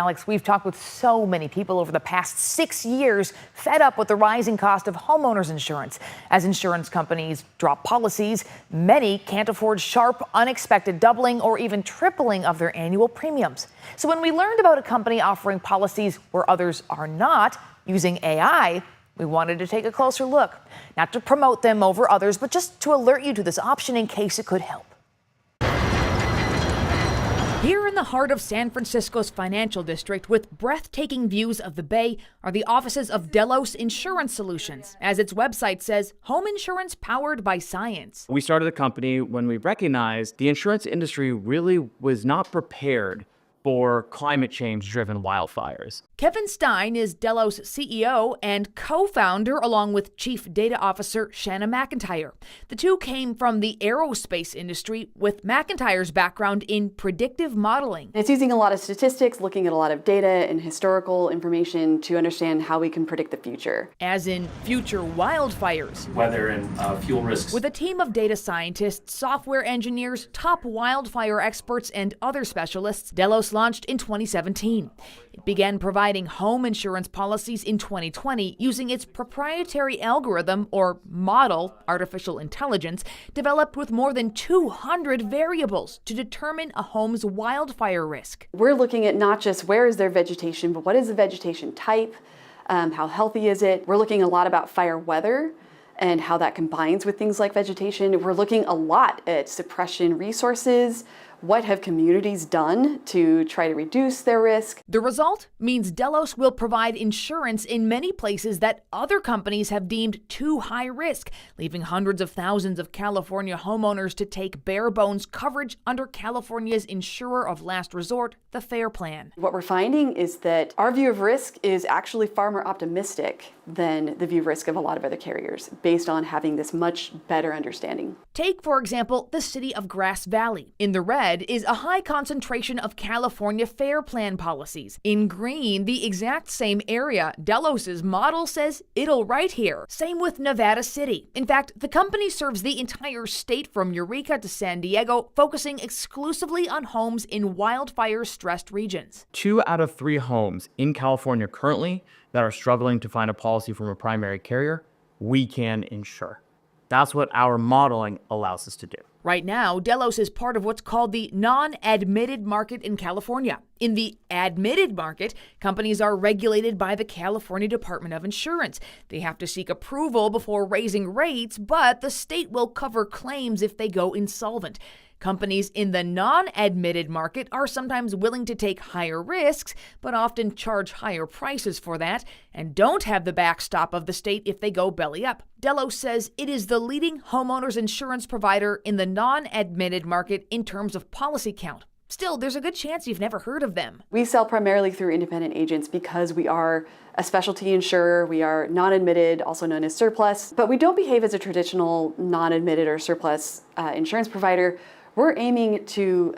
Alex, we've talked with so many people over the past 6 years, fed up with the rising cost of homeowners insurance. As insurance companies drop policies, many can't afford sharp, unexpected doubling or even tripling of their annual premiums. So when we learned about a company offering policies where others are not, using AI, we wanted to take a closer look. Not to promote them over others, but just to alert you to this option in case it could help. Here in the heart of San Francisco's financial district, with breathtaking views of the Bay, are the offices of Delos Insurance Solutions. As its website says, home insurance powered by science. We started the company when we recognized the insurance industry really was not prepared for climate change-driven wildfires. Kevin Stein is Delos CEO and co-founder, along with Chief Data Officer Shanna McIntyre. The two came from the aerospace industry, with McIntyre's background in predictive modeling. It's using a lot of statistics, looking at a lot of data and historical information to understand how we can predict the future. As in future wildfires. Weather and fuel risks. With a team of data scientists, software engineers, top wildfire experts, and other specialists, Delos launched in 2017. It began providing home insurance policies in 2020 using its proprietary algorithm or model, artificial intelligence, developed with more than 200 variables to determine a home's wildfire risk. We're looking at not just where is their vegetation, but what is the vegetation type, how healthy is it. We're looking a lot about fire weather and how that combines with things like vegetation. We're looking a lot at suppression resources. What have communities done to try to reduce their risk? The result means Delos will provide insurance in many places that other companies have deemed too high risk, leaving hundreds of thousands of California homeowners to take bare bones coverage under California's insurer of last resort, the FAIR Plan. What we're finding is that our view of risk is actually far more optimistic than the view of risk of a lot of other carriers, based on having this much better understanding. Take, for example, the city of Grass Valley. In the red is a high concentration of California FAIR Plan policies. In green, the exact same area. Delos's model says it'll right here. Same with Nevada City. In fact, the company serves the entire state from Eureka to San Diego, focusing exclusively on homes in wildfire-stressed regions. 2 out of 3 homes in California currently that are struggling to find a policy from a primary carrier, we can insure. That's what our modeling allows us to do. Right now, Delos is part of what's called the non-admitted market in California. In the admitted market, companies are regulated by the California Department of Insurance. They have to seek approval before raising rates, but the state will cover claims if they go insolvent. Companies in the non-admitted market are sometimes willing to take higher risks, but often charge higher prices for that, and don't have the backstop of the state if they go belly up. Delos says it is the leading homeowners insurance provider in the non-admitted market in terms of policy count. Still, there's a good chance you've never heard of them. We sell primarily through independent agents because we are a specialty insurer. We are non-admitted, also known as surplus, but we don't behave as a traditional non-admitted or surplus insurance provider. We're aiming to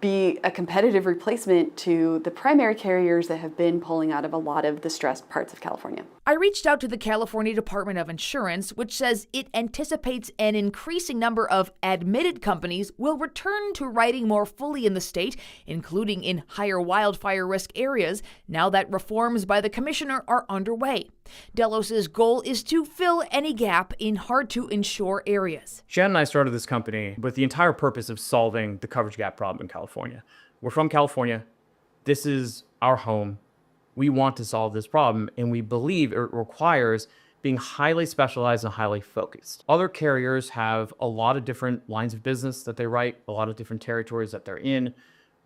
be a competitive replacement to the primary carriers that have been pulling out of a lot of the stressed parts of California. I reached out to the California Department of Insurance, which says it anticipates an increasing number of admitted companies will return to writing more fully in the state, including in higher wildfire risk areas, now that reforms by the commissioner are underway. Delos's goal is to fill any gap in hard-to-insure areas. Shannon and I started this company with the entire purpose of solving the coverage gap problem in California. We're from California. This is our home. We want to solve this problem, and we believe it requires being highly specialized and highly focused. Other carriers have a lot of different lines of business that they write, a lot of different territories that they're in.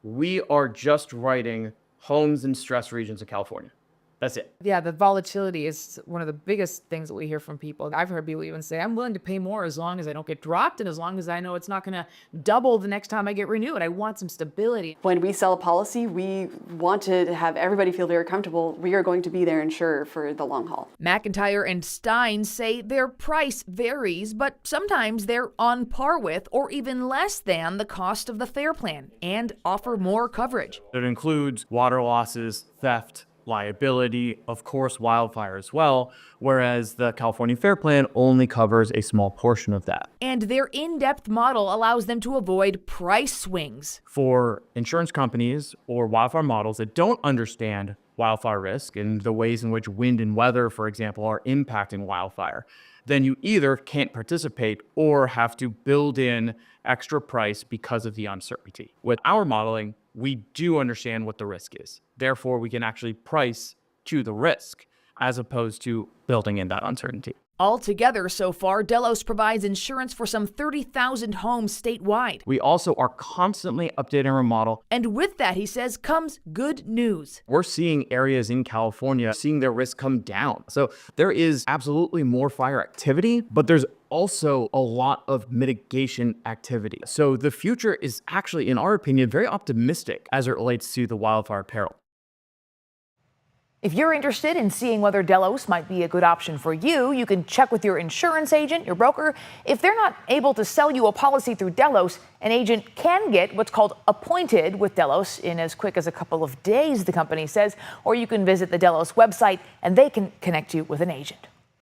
We are just writing homes in stress regions of California. That's it. Yeah, the volatility is one of the biggest things that we hear from people. I've heard people even say, I'm willing to pay more as long as I don't get dropped and as long as I know it's not going to double the next time I get renewed. I want some stability. When we sell a policy, we want to have everybody feel very comfortable. We are going to be their insurer for the long haul. McIntyre and Stein say their price varies, but sometimes they're on par with or even less than the cost of the FAIR Plan and offer more coverage. It includes water losses, theft, liability, of course, wildfire as well, whereas the California Fair Plan only covers a small portion of that. And their in-depth model allows them to avoid price swings. For insurance companies or wildfire models that don't understand wildfire risk and the ways in which wind and weather, for example, are impacting wildfire, then you either can't participate or have to build in extra price because of the uncertainty. With our modeling, we do understand what the risk is. Therefore, we can actually price to the risk as opposed to building in that uncertainty. Altogether, so far, Delos provides insurance for some 30,000 homes statewide. We also are constantly updating our model. And with that, he says, comes good news. We're seeing areas in California seeing their risk come down. So there is absolutely more fire activity, but there's also a lot of mitigation activity. So the future is actually, in our opinion, very optimistic as it relates to the wildfire peril. If you're interested in seeing whether Delos might be a good option for you, you can check with your insurance agent, your broker. If they're not able to sell you a policy through Delos, an agent can get what's called appointed with Delos in as quick as a couple of days, the company says, or you can visit the Delos website and they can connect you with an agent.